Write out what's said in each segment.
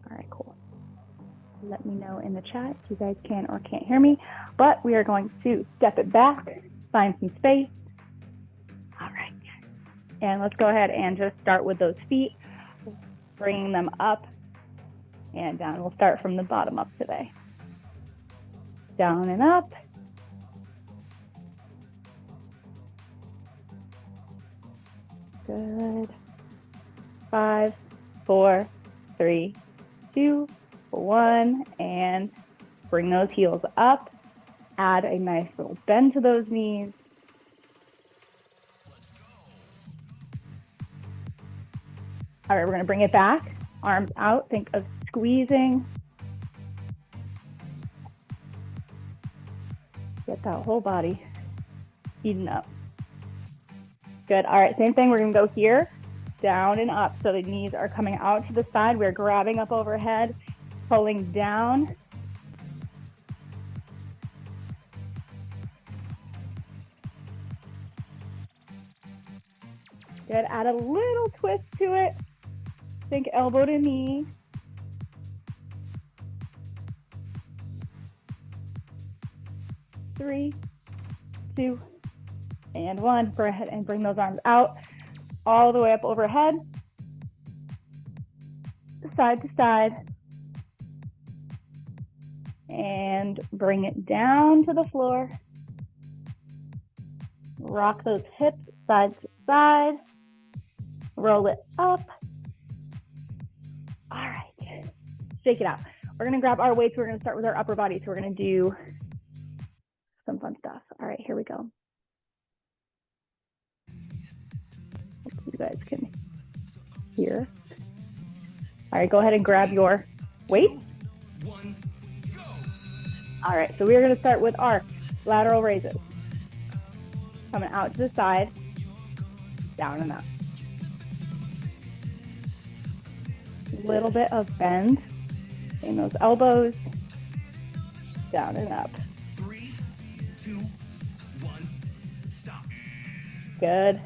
All right, cool. Let me know in the chat if you guys can or can't hear me, but we are going to step it back, find some space. All right. And let's go ahead and just start with those feet, bringing them up and down. We'll start from the bottom up today. Down and up. Good. 5, 4, 3, 2, 1, and bring those heels up. Add a nice little bend to those knees. All right, we're going to bring it back, arms out. Think of squeezing. Get that whole body heating up. Good. All right, same thing. We're going to go here, down and up. So the knees are coming out to the side. We're grabbing up overhead, pulling down. Good. Add a little twist to it. Think elbow to knee. Three, 2, and 1. Go ahead and bring those arms out all the way up overhead, side to side, and bring it down to the floor. Rock those hips side to side. Roll it up. All right, shake it out. We're gonna grab our weights. We're gonna start with our upper body. So we're gonna do some fun stuff. All right, here we go. Hope you guys can hear. All right, go ahead and grab your weight. All right, so we're gonna start with our lateral raises. Coming out to the side, down and up. A little bit of bend in those elbows, down and up. 3, 2, 1, stop. Good.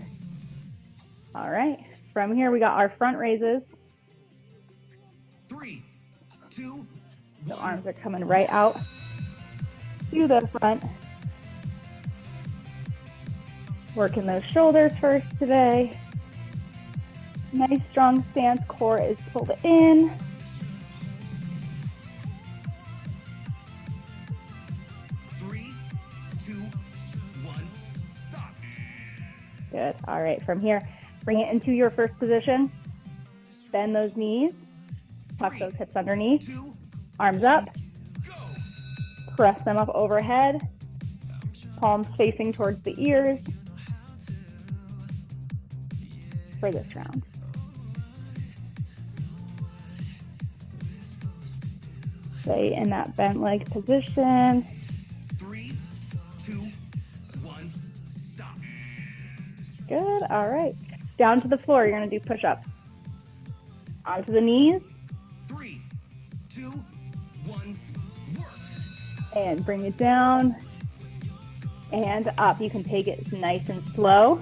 All right, from here we got our front raises. 3, 2, 1. The arms are coming right out to the front. Working those shoulders first today. Nice strong stance, core is pulled in. Three, 2, 1, stop. Good. All right, from here, bring it into your first position. Bend those knees, tuck those hips underneath, 2, arms up, go. press them up overhead, palms facing towards the ears for this round. Stay in that bent leg position. 3, 2, 1, stop. Good. All right. Down to the floor. You're going to do push-ups. Onto the knees. 3, 2, 1, work. And bring it down and up. You can take it nice and slow.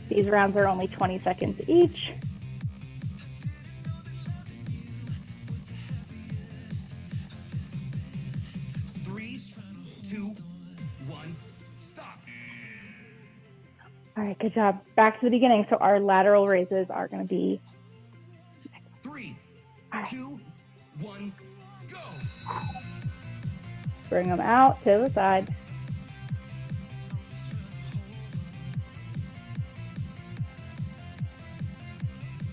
These rounds are only 20 seconds each. All right, good job. Back to the beginning. So our lateral raises are going to be 3, right. 2, 1, go. Bring them out to the side.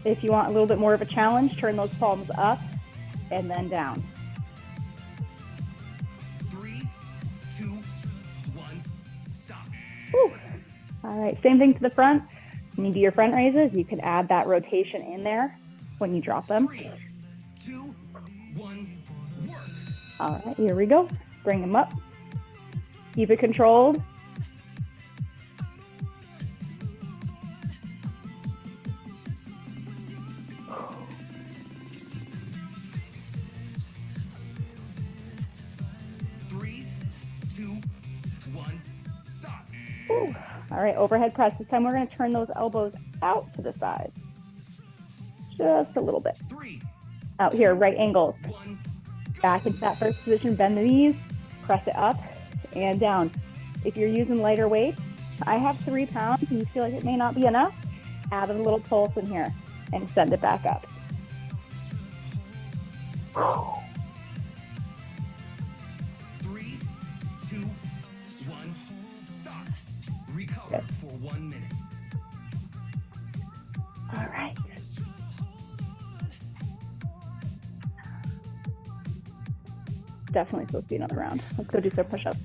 If you want a little bit more of a challenge, turn those palms up and then down. 3, 2, 1, stop. Whew. All right, same thing to the front. When you do your front raises, you can add that rotation in there when you drop them. 3, 2, 1, work. All right, here we go. Bring them up. Keep it controlled. Ooh. All right, overhead press. This time we're going to turn those elbows out to the side. Just a little bit. 3, Out here, right angles. One. Back into that first position, bend the knees, press it up and down. If you're using lighter weights, I have 3 pounds and you feel like it may not be enough, add a little pulse in here and send it back up. 3, 2, 1. Stop. Recover for 1 minute. All right. Definitely supposed to be another round. Let's go do some push-ups.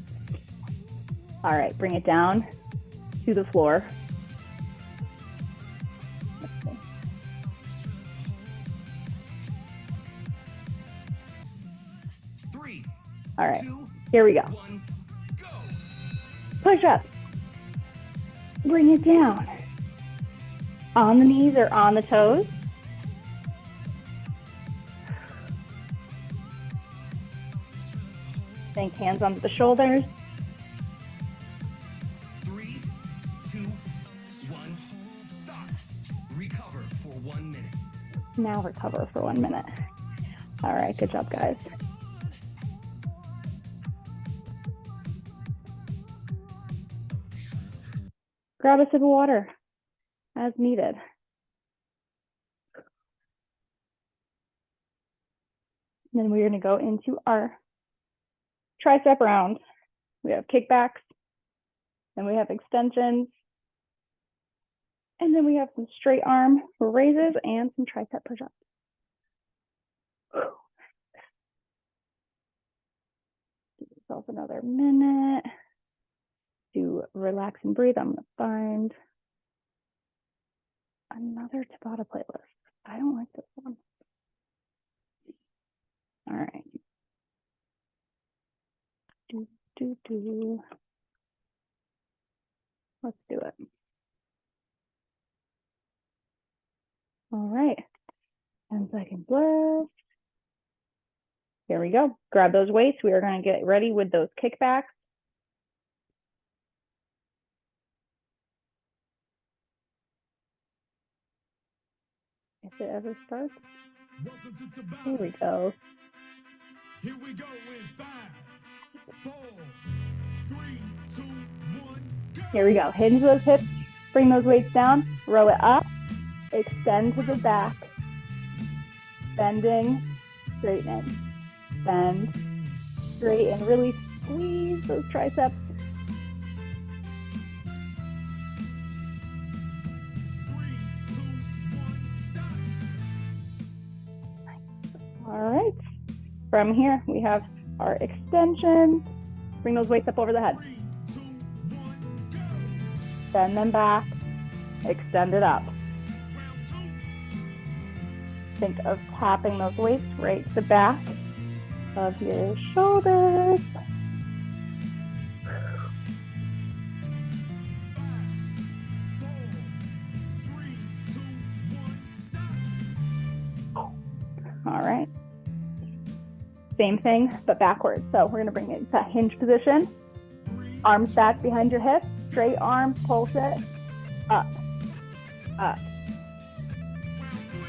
All right, bring it down to the floor. Let's see. Three, All right, 2, here we go. 1, go. Push up. Bring it down. On the knees or on the toes. Think hands onto the shoulders. 3, 2, 1. Stop. Recover for 1 minute. Now recover for 1 minute. All right, good job, guys. Grab a sip of water as needed. Then we're going to go into our tricep round. We have kickbacks, then we have extensions, and then we have some straight arm raises and some tricep push-ups. Give yourself another minute to relax and breathe. I'm going to find another Tabata playlist. I don't like this one. All right. Let's do it. All right. 10-second blast. Here we go. Grab those weights. We are going to get ready with those kickbacks. If it ever starts. Here we go. Here we go in 5, 4, 3, 2, 1, go. Here we go. Hinge those hips. Bring those weights down. Row it up. Extend to the back. Bending. Straightening. Bend. Straighten. Really squeeze those triceps. 3, 2, 1, stop. All right. From here, we have our extensions. Bring those weights up over the head. 3, 2, 1, go. Bend them back. Extend it up. Round 2. Think of tapping those weights right to the back of your shoulders. 5, 4, 3, 2, 1, stop. All right. Same thing, but backwards. So we're going to bring it to that hinge position. 3, Arms back behind your hips. Straight arms, pulse it. Up. Up. round 3.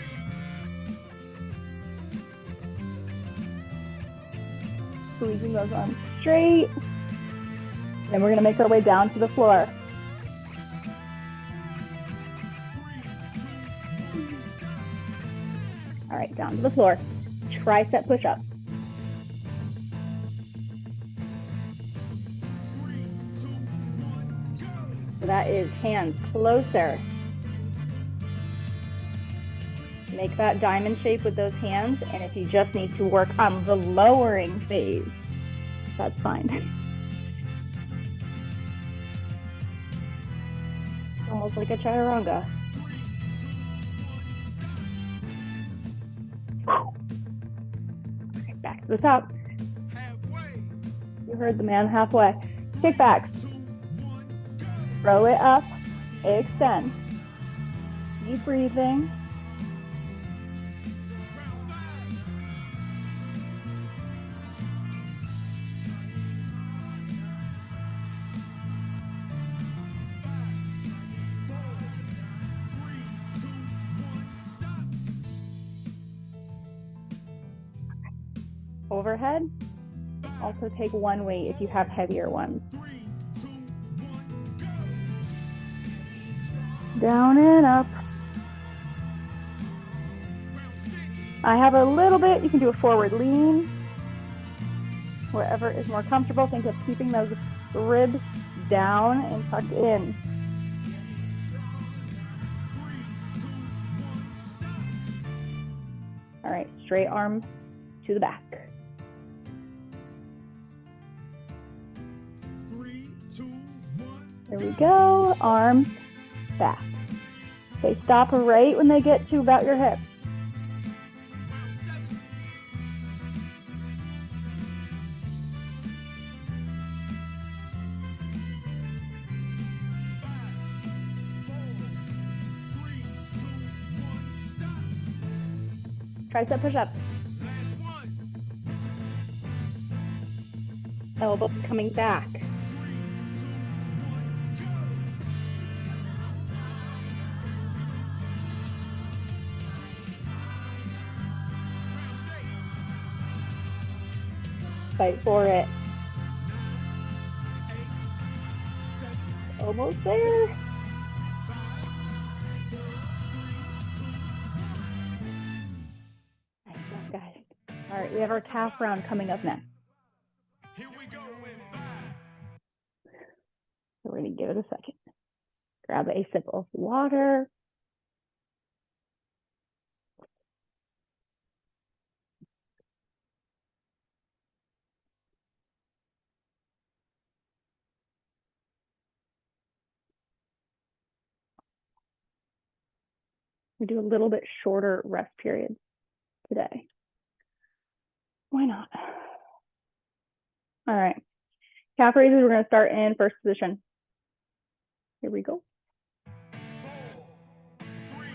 Squeezing those arms straight. Then we're going to make our way down to the floor. 3, 2, 1, stop. All right, down to the floor. Tricep push-ups. 3, 2, 1, go. So that is hands closer. Make that diamond shape with those hands, and if you just need to work on the lowering phase, that's fine. Almost like a chaturanga. 3, 2, 1, stop. All right, back to the top. Halfway. You heard the man halfway. Kickbacks. 2, 1, go. Roll it up. Extend. Deep breathing. Round 5. 5, 4, 3, 2, 1, stop. overhead. Also take one weight if you have heavier ones. 3, 2, 1, go. Down and up. I have a little bit, you can do a forward lean. Wherever is more comfortable, think of keeping those ribs down and tucked in. All right, straight arm to the back. 3, 2, 1. There we go, arms back. They stop right when they get to about your hips. Tricep push-up. Elbows coming back. Fight for it. Almost there. Nice job, guys. All right, we have our calf round coming up next. Here we go in 5. So we're gonna give it a second. Grab a sip of water. We do a little bit shorter rest period today. Why not? All right. Calf raises, we're going to start in first position. Here we go. 4, 3,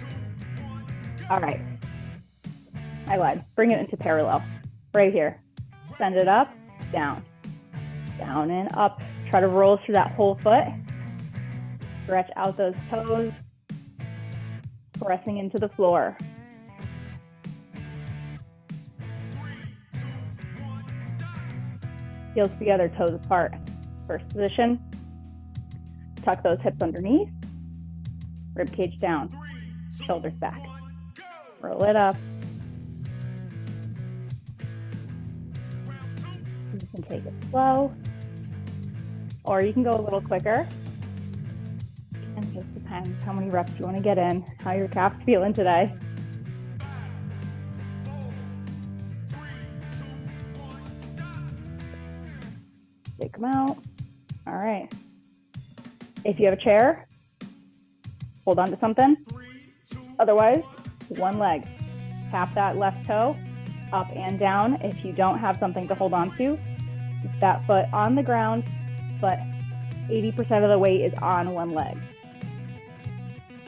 2, 1, go. All right. I lied. Bring it into parallel. Right here. Send it up, down. Down and up. Try to roll through that whole foot. Stretch out those toes. Pressing into the floor. 3, 2, 1, stop. Heels together, toes apart. First position. Tuck those hips underneath. Rib cage down. 3, 2, Shoulders back. 1, go. Roll it up. Round 2. You can take it slow, or you can go a little quicker. And just depends how many reps you want to get in, how your calf's feeling today. 5, 4, 3, 2, 1, stop. Take them out. All right. If you have a chair, hold on to something. 3, 2, Otherwise, one leg. Tap that left toe up and down. If you don't have something to hold on to, keep that foot on the ground, but 80% of the weight is on one leg.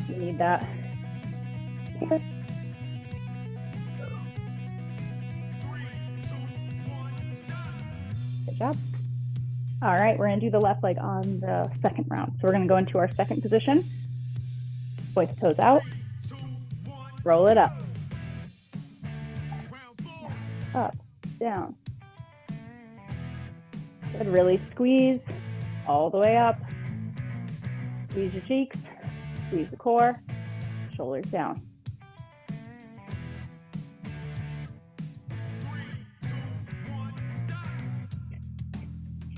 You need that. Three, two, one, stop. Good job. All right, we're gonna do the left leg on the second round. So we're gonna go into our second position. Point the toes out, 2, 1, roll it up, round 4. up, down. Good, really squeeze all the way up. Squeeze your cheeks, squeeze the core, shoulders down. 3, 2, 1, stop.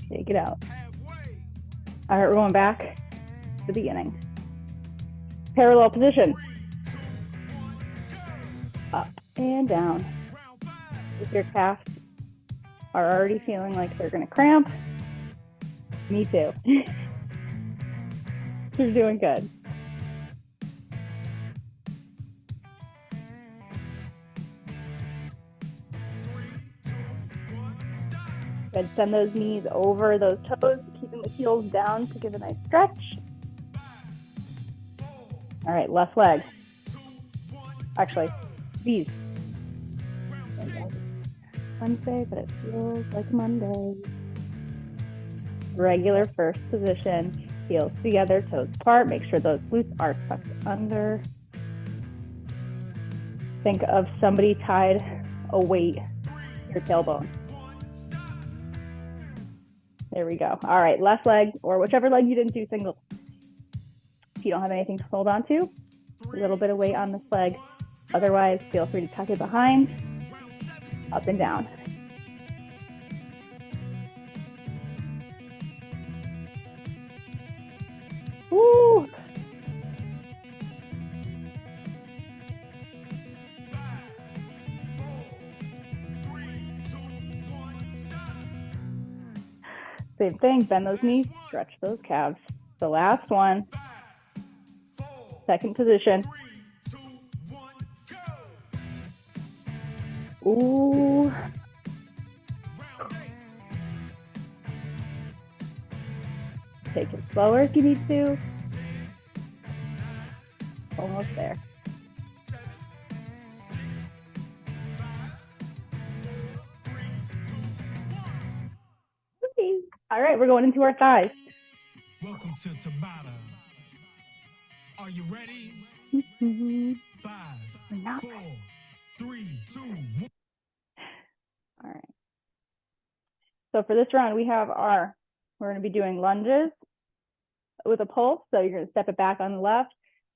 Take it out. Halfway. All right, we're going back to the beginning. Parallel position. 3, 2, 1, go. Up and down. Round 5. If your calves are already feeling like they're gonna cramp, me too. You're doing good. Good. Send those knees over those toes, keeping the heels down to give a nice stretch. All right, left leg. Actually, these. Wednesday, but it feels like Monday. Regular first position. Heels together, toes apart. Make sure those glutes are tucked under. Think of somebody tied a weight your tailbone. There we go. All right, left leg, or whichever leg you didn't do single. If you don't have anything to hold on to, a little bit of weight on this leg. Otherwise, feel free to tuck it behind, up and down. Woo! Same thing, bend those knees, stretch those calves. The last one, second position. Ooh. Take it slower if you need to. Almost there. Okay. All right, we're going into our thighs. Welcome to Tabata. Are you ready? 5, Not 4, 3, 2, 1. All right. So for this round, we're going to be doing lunges with a pulse. So you're going to step it back on the left.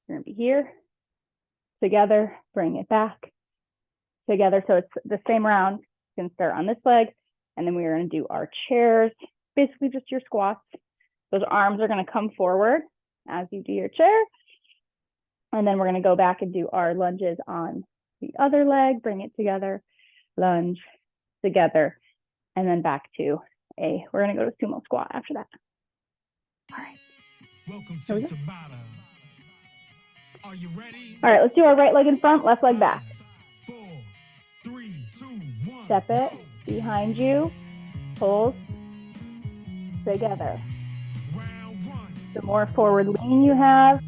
You're going to be here, together, bring it back, together. So it's the same round. You can start on this leg, and then we're going to do our chairs, basically just your squats. Those arms are going to come forward as you do your chair. And then we're going to go back and do our lunges on the other leg, bring it together, lunge, together, and then back to we're going to go to sumo squat after that. All right. Welcome to Tabata. Are you ready? All right, let's do our right leg in front, left leg back. 5, 4, 3, 2, 1. Step it behind you, pulse, together. Round 1. The more forward lean you have,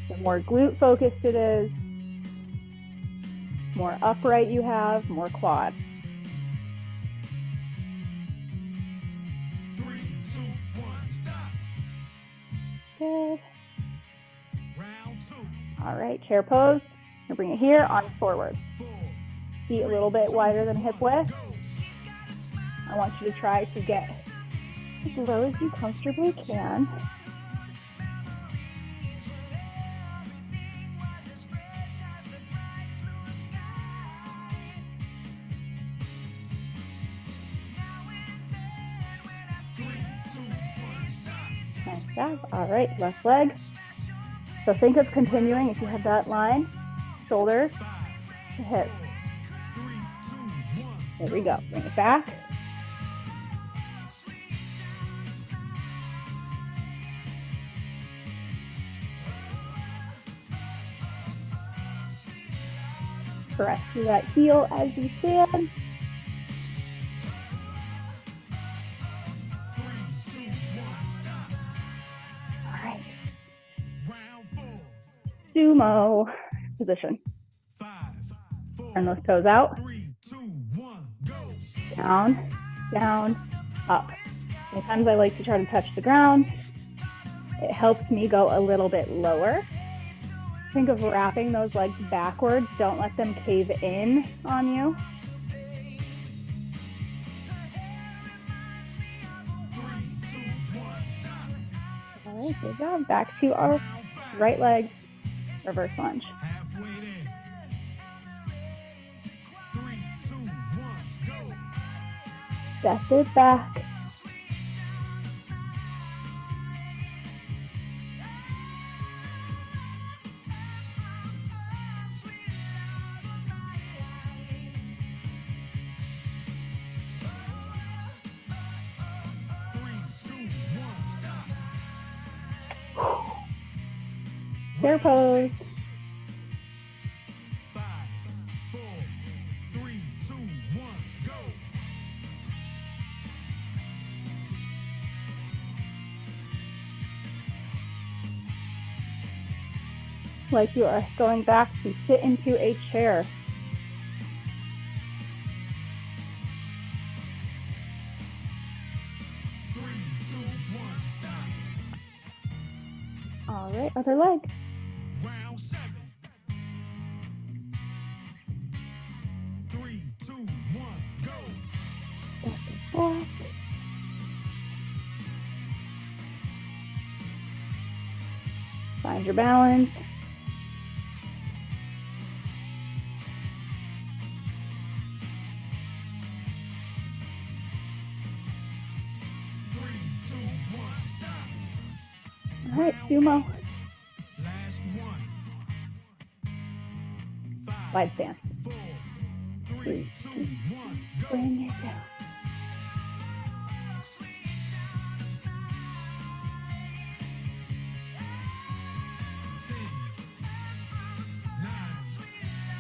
the more glute focused it is, more upright you have, more quad. 3, 2, 1. Stop. Good. Round 2. All right, chair pose. Now bring it here, arms forward. 4. Feet a little bit wider than hip width. I want you to try to get as low as you comfortably can. Nice job. All right, left leg. So think of continuing, if you have that line, shoulders to hips. There we go. Bring it back. Press through that heel as you stand. All right. Sumo position. 5, 4, Turn those toes out. 3, 2, 1, go. Down, down, up. Sometimes I like to try to touch the ground. It helps me go a little bit lower. Think of wrapping those legs backwards. Don't let them cave in on you. All right, good job. Back to our right leg, reverse lunge. Halfway there. 3, 2, 1, go. Step it back. Chair pose. 5, 4, 3, 2, 1, go. Like you are going back to sit into a chair. All right, other leg. Round 7. 3, 2, 1, go. Find your balance. All right, sumo. Last one. Wide stance. 4, 3, 2, 1, go. Bring it down.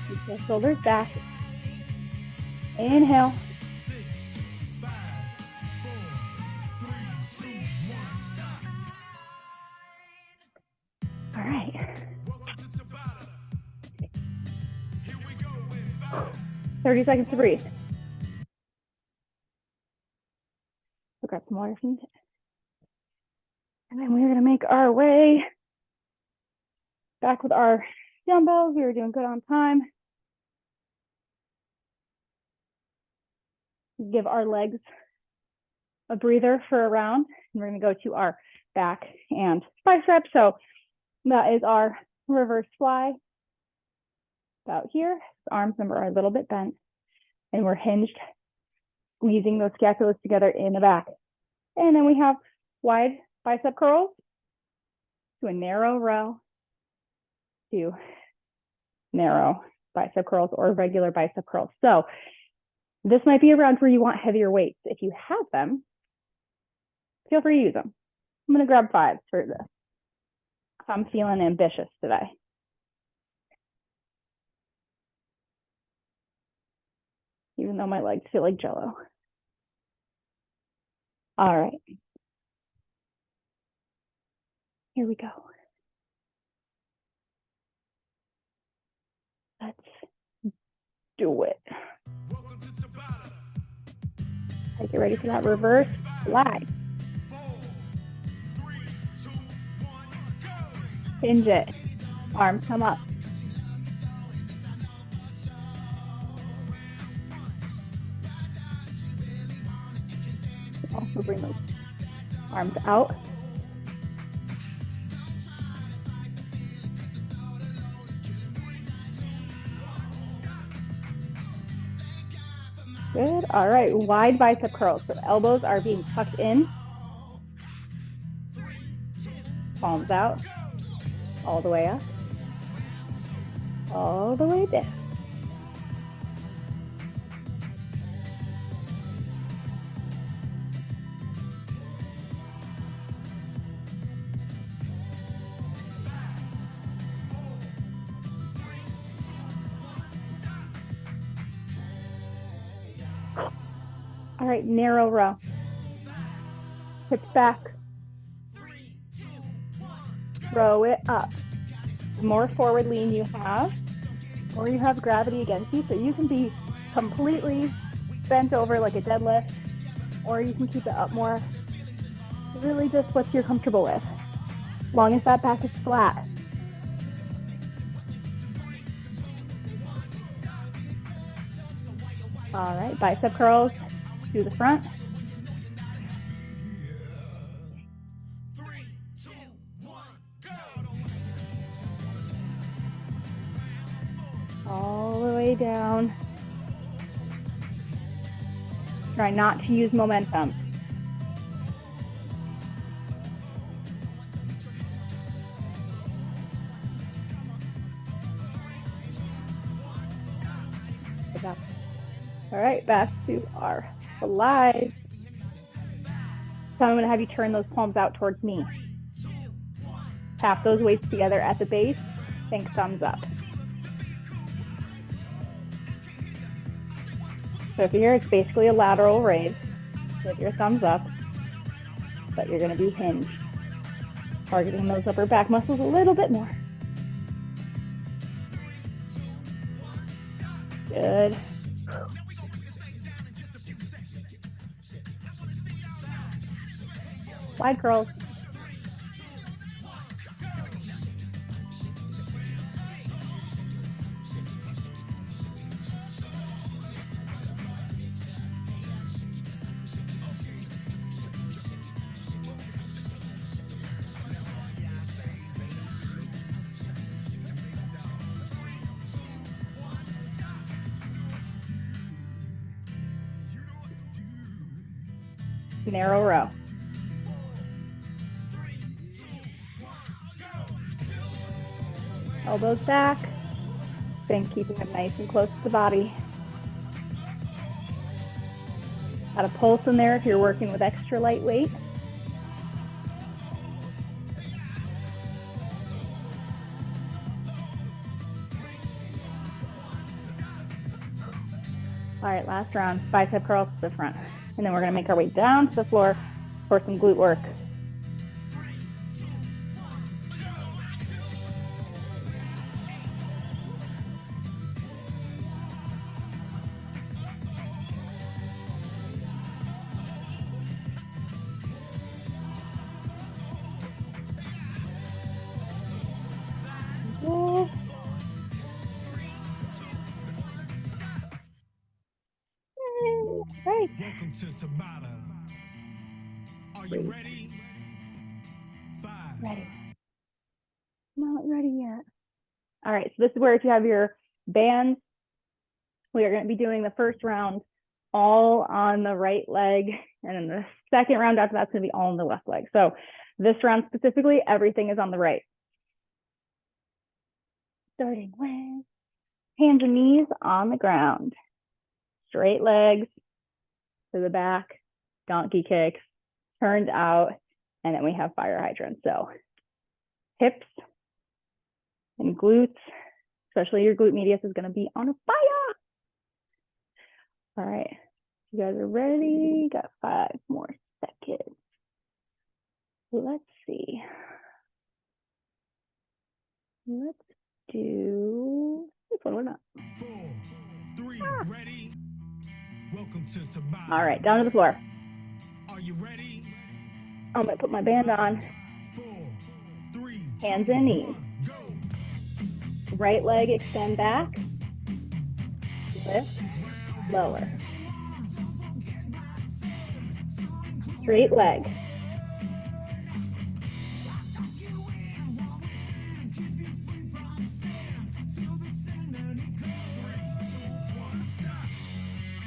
Keep the shoulders back. Inhale. 6, 5, 4, 3, 2, 1, stop. All right. Welcome to Tabata. Here we go in 5. 30 seconds to breathe. We'll grab some water from it. And then we're going to make our way back with our dumbbells. We were doing good on time. Give our legs a breather for a round. And we're going to go to our back and biceps. So that is our reverse fly. About here. The arms are a little bit bent. And we're hinged, squeezing those scapulas together in the back. And then we have wide bicep curls to a narrow row to narrow bicep curls or regular bicep curls. So this might be a round where you want heavier weights. If you have them, feel free to use them. I'm going to grab 5s for this. I'm feeling ambitious today. Even though my legs feel like Jell-O. All right. Here we go. Let's do it. Welcome to Tabata. Get ready for that reverse fly. 4, 3, 2, 1, go. Hinge it. Arms come up. Also bring those arms out. Good. All right. Wide bicep curls. So elbows are being tucked in. Palms out. All the way up. All the way down. All right, narrow row. Hips back. Row it up. The more forward lean you have, or you have gravity against you, so you can be completely bent over like a deadlift, or you can keep it up more. Really just what you're comfortable with, as long as that back is flat. All right, bicep curls to the front. 3, 2, 1, go. All the way down. Try not to use momentum. All right, back to our flies. So I'm going to have you turn those palms out towards me. Tap those weights together at the base. Think thumbs up. So here it's basically a lateral raise with your thumbs up, but you're going to be hinged, targeting those upper back muscles a little bit more. Good. Wide curls. narrow row. Elbows back. Then keeping them nice and close to the body. Got a pulse in there if you're working with extra lightweight. All right, last round, bicep curls to the front. And then we're gonna make our way down to the floor for some glute work. Yeah. Right. Welcome to Tabata. Are you ready? 5. Ready. Not ready yet. All right, so this is where if you have your bands, we are going to be doing the first round all on the right leg, and then the second round after that's going to be all on the left leg. So this round specifically, everything is on the right. Starting with hands and knees on the ground. Straight legs to the back, donkey kicks, turned out, and then we have fire hydrants. So hips and glutes, especially your glute medius, is going to be on a fire. All right, you guys are ready? Got 5 more seconds. Let's see. Let's do this one. We're not. 4, 3, ready? Welcome to Tabata. All right, down to the floor. Are you ready? I'm going to put my band on. 4, 3, Hands and knees. 1, go. Right leg extend back. Lift, lower. Straight leg.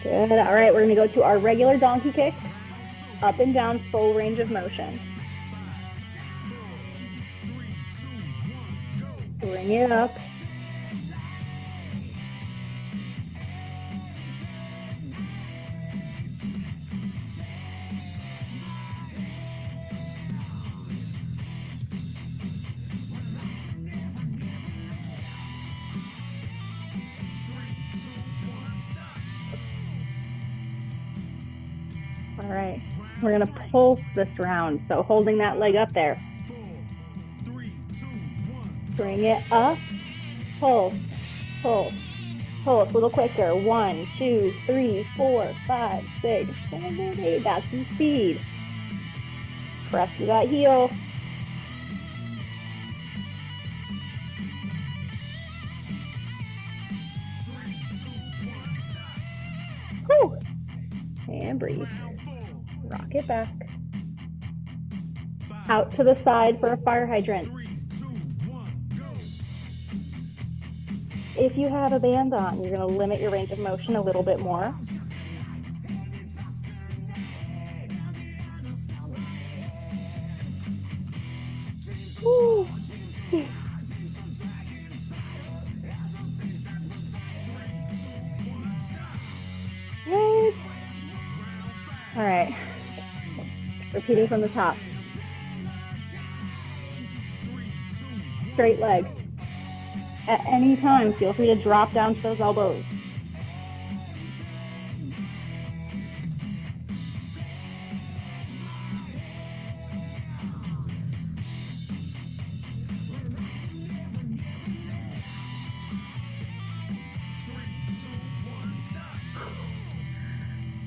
Good. All right, we're going to go to our regular donkey kick. Up and down, full range of motion. Bring it up. All right, we're gonna pulse this round. So holding that leg up there. 4, 3, 2, 1. Bring it up, pulse, pulse, pulse, a little quicker. 1, 2, 3, 4, 5, 6, 7, 8, that's some speed. Press to that heel. Whew. And breathe. Rock it back. Out to the side for a fire hydrant. 3, 2, 1, go. If you have a band on, you're going to limit your range of motion a little bit more. Woo. Good. All right. Repeating from the top. Straight leg. At any time, feel free to drop down to those elbows.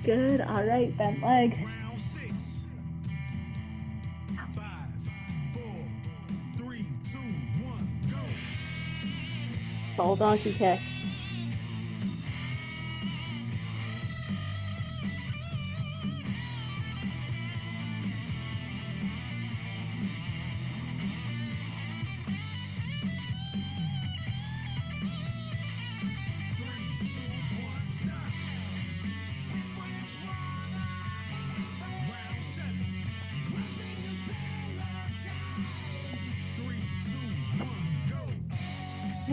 Good. All right, bent leg. Round 6. 5, 4, 3, 2, 1, go. Full donkey kick.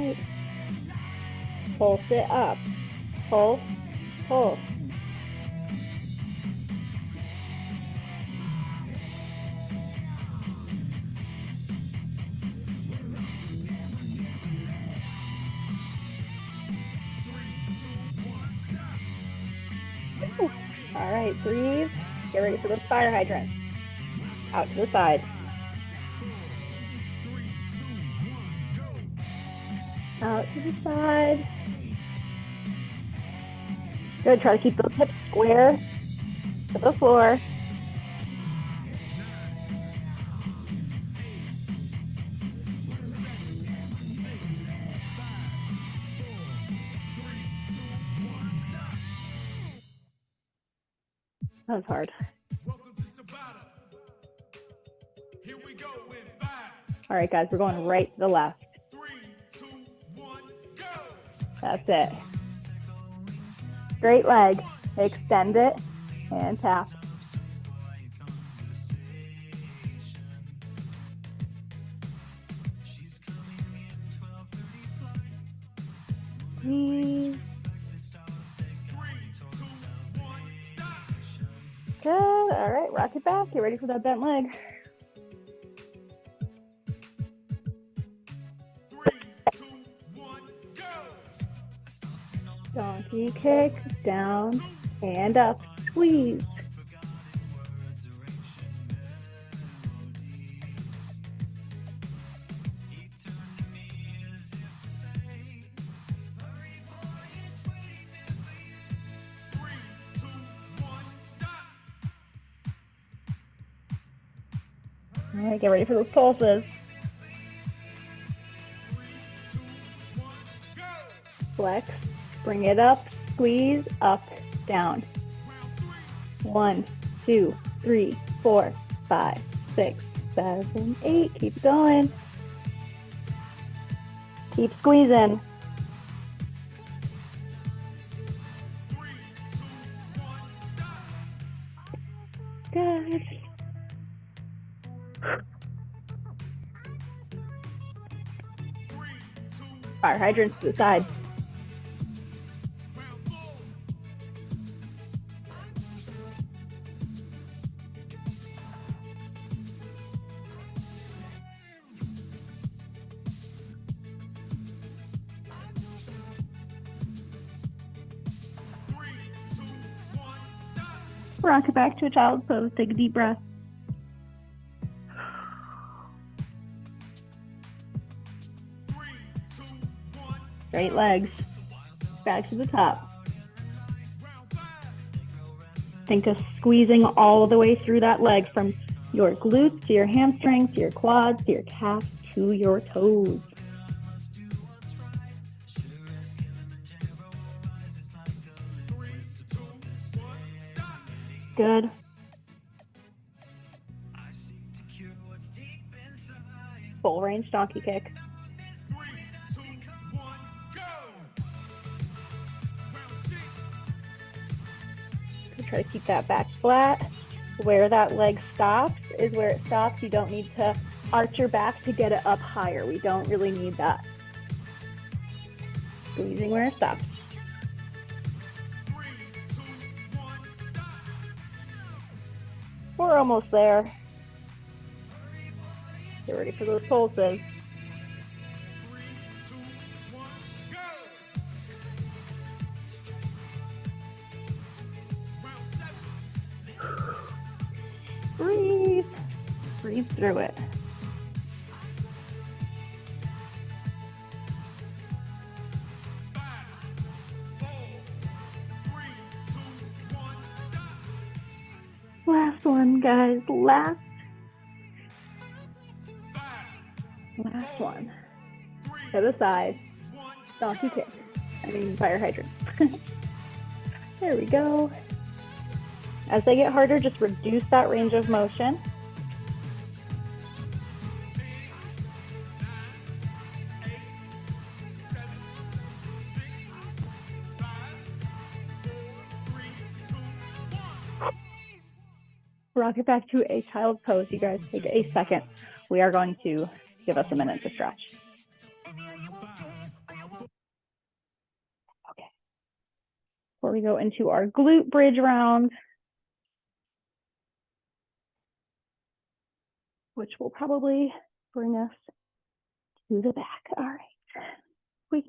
right. Pulse it up. Pulse, pulse. Woo. All right, breathe. Get ready for those fire hydrants. Out to the side. Out to the side. Good, try to keep those hips square to the floor. That was hard. Welcome to Tabata. Here we go in 5, All right, guys, we're going right to the left. 3, 2, 1, go. That's it. Straight leg. Extend it and tap. Breathe. 3, 2, 1, stop. Good. All right, rock it back. Get ready for that bent leg. 3, 2, 1, go. Donkey kick, down and up. Squeeze. All right, get ready for those pulses. Flex, bring it up, squeeze, up, down. 1, 2, 3, 4, 5, 6, 7, 8. Keep going. Keep squeezing. Good. Fire hydrants to the side. Rock it back to a child's pose. Take a deep breath. Straight legs. Back to the top. Think of squeezing all the way through that leg from your glutes to your hamstrings, to your quads, to your calves, to your toes. Good. Full range donkey kick. 3, 2, 1, go. Round 6. Try to keep that back flat. Where that leg stops is where it stops. You don't need to arch your back to get it up higher. We don't really need that. Squeezing where it stops. 3, 2, 1, stop. We're almost there. Get ready for those pulses. 3, 2, 1, go. Round 7. Breathe. Breathe through it. 5, 4, 3, 2, 1, stop. Last one, guys. Last 5, one. 3, To the side. 1, Donkey kick. Fire hydrant. There we go. As they get harder, just reduce that range of motion. 7, 6, 5, 4, 3, 2, 1. Rock it back to a child's pose. You guys take a second. We are going to give us a minute to stretch. 5, Okay. Before we go into our glute bridge round, which will probably bring us to the back. All right. We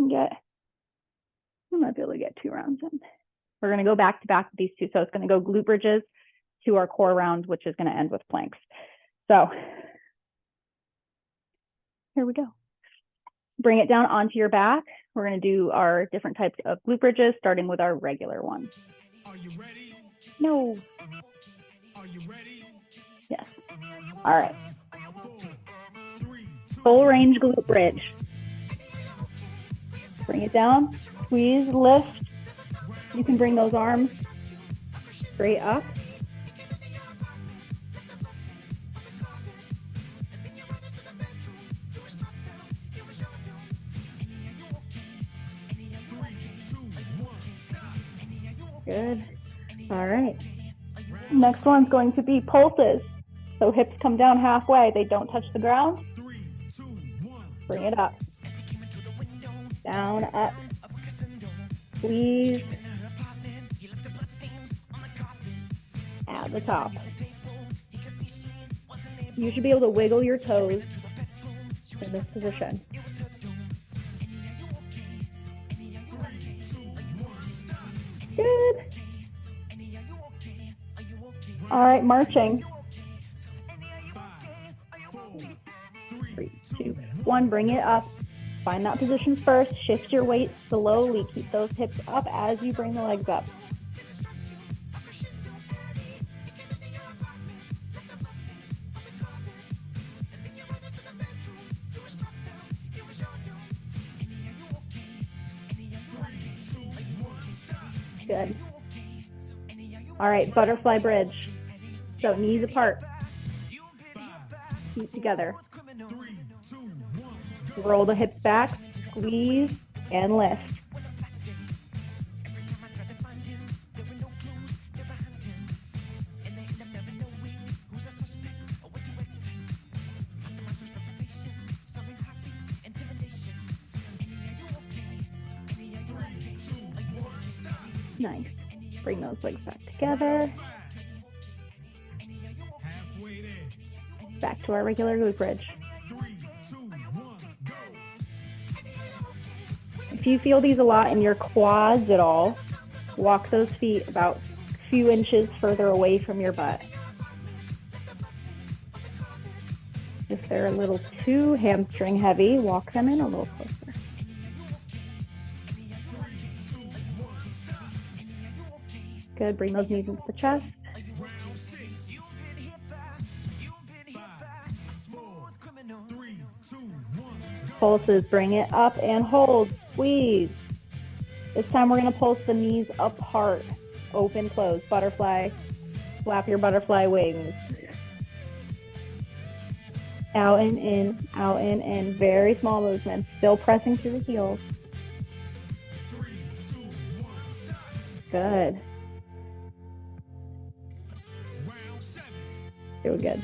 might be able to get 2 rounds in. We're going to go back to back with these two. So it's going to go glute bridges to our core round, which is going to end with planks. So here we go. Bring it down onto your back. We're going to do our different types of glute bridges, starting with our regular one. Are you ready? No. Are you ready? Yes. All right. 4, 3, 2. Full range glute bridge. Bring it down, squeeze, lift. You can bring those arms straight up. Good. All right. Next one's going to be pulses. So hips come down halfway. They don't touch the ground. 3, 2, 1. Bring it up. Down, up. Squeeze. At the top. You should be able to wiggle your toes in this position. Good. All right, marching. 3, 2, 1, bring it up. Find that position first. Shift your weight slowly. Keep those hips up as you bring the legs up. Good. All right, butterfly bridge. So knees apart. Feet together. Roll the hips back, squeeze, and lift. Nice. Bring those legs back together. Back to our regular glute bridge. If you feel these a lot in your quads at all, walk those feet about a few inches further away from your butt. If they're a little too hamstring heavy, walk them in a little closer. Good, bring those knees into the chest. Pulses, bring it up and hold, squeeze. This time we're gonna pulse the knees apart, open, close, butterfly, flap your butterfly wings. Out and in, very small movements, still pressing through the heels. Good. Doing good.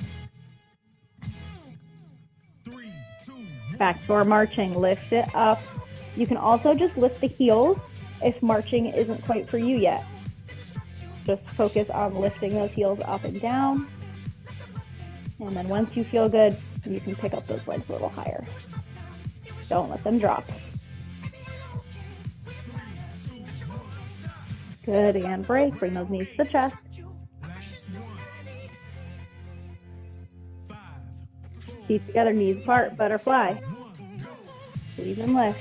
Back to our marching, lift it up. You can also just lift the heels if marching isn't quite for you yet. Just focus on lifting those heels up and down. And then once you feel good, you can pick up those legs a little higher. Don't let them drop. Good, and break. Bring those knees to the chest. Feet together, knees apart, butterfly. Squeeze and lift.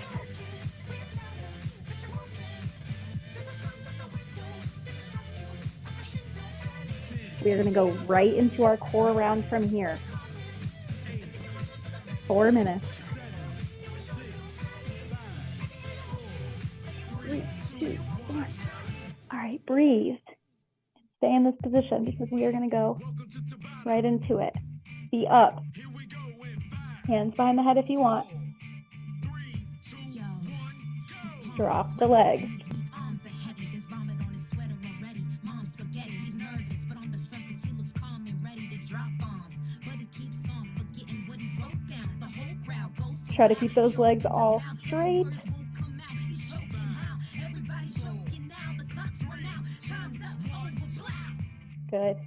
We are going to go right into our core round from here. 4 minutes. 3, 2, 1. All right, breathe. Stay in this position because we are going to go right into it. Feet up. Hands behind the head if you want. Drop the legs. Try to keep those legs all straight. Good.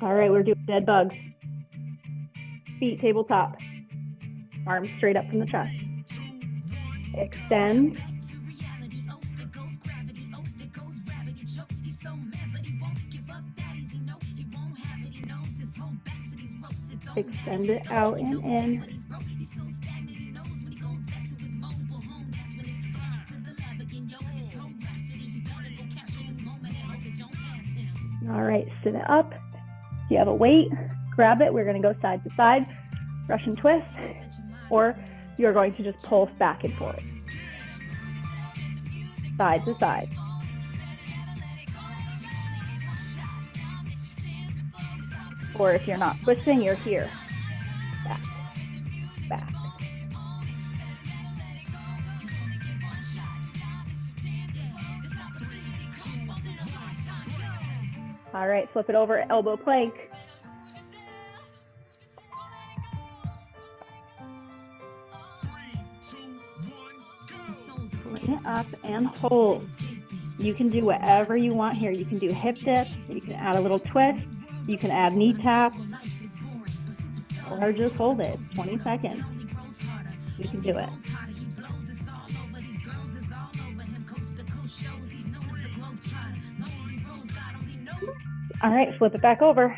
All right, we're doing dead bugs. Feet tabletop. Arms straight up from the chest. Extend. Extend it out and in. All right, sit it up. If you have a weight, grab it. We're going to go side to side, Russian twist, or you're going to just pulse back and forth. Side to side. Or if you're not twisting, you're here. Back, back. All right, flip it over, elbow plank. Bring it up and hold. You can do whatever you want here. You can do hip dips, you can add a little twist, you can add knee tap, or just hold it. 20 seconds. You can do it. All right, flip it back over.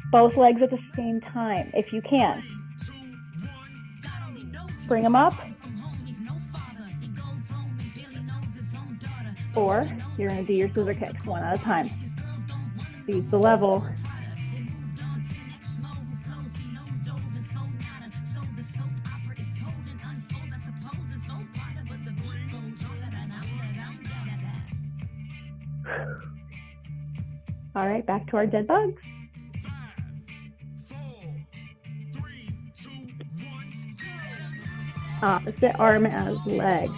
Both legs at the same time, if you can. Bring them up. Or you're going to do your scissor kicks one at a time. Use the level. All right, back to our dead bugs. 5, 4, 3, 2, 1. Opposite arm as leg.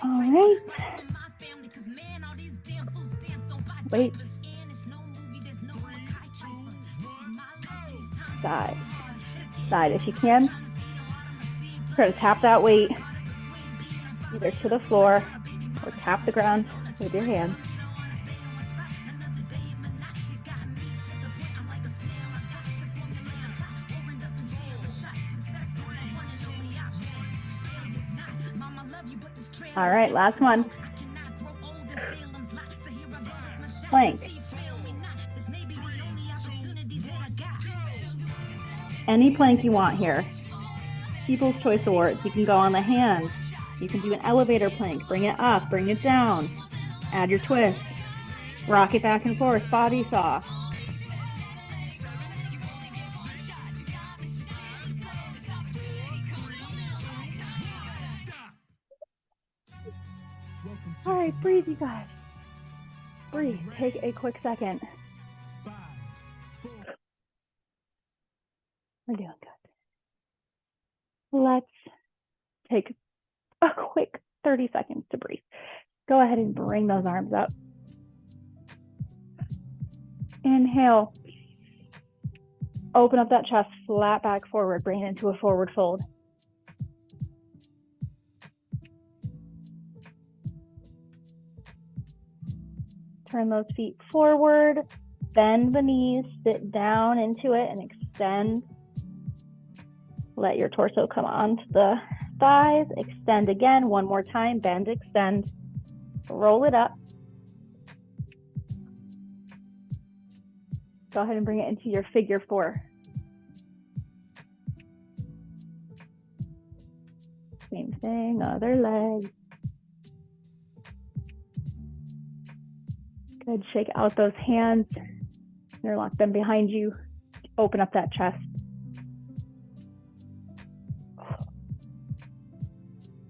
All right. Wait. Side. Side if you can. Try to tap that weight either to the floor or tap the ground with your hands. All right, last one. Plank. Any plank you want here. People's Choice Awards. You can go on the hands. You can do an elevator plank. Bring it up, bring it down. Add your twist. Rock it back and forth. Body saw. All right, breathe, you guys. Breathe. Take a quick second. 5, 4. We're doing good. Let's take a quick 30 seconds to breathe. Go ahead and bring those arms up. Inhale. Open up that chest, flat back forward. Bring it into a forward fold. Turn those feet forward, bend the knees, sit down into it and extend. Let your torso come onto the thighs, extend again, one more time, bend, extend, roll it up. Go ahead and bring it into your figure four. Same thing, other leg. Good, shake out those hands, interlock them behind you, open up that chest.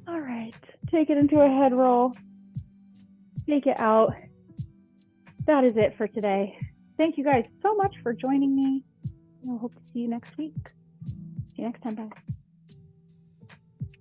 All right, take it into a head roll, take it out. That is it for today. Thank you guys so much for joining me. I hope to see you next week. See you next time, guys.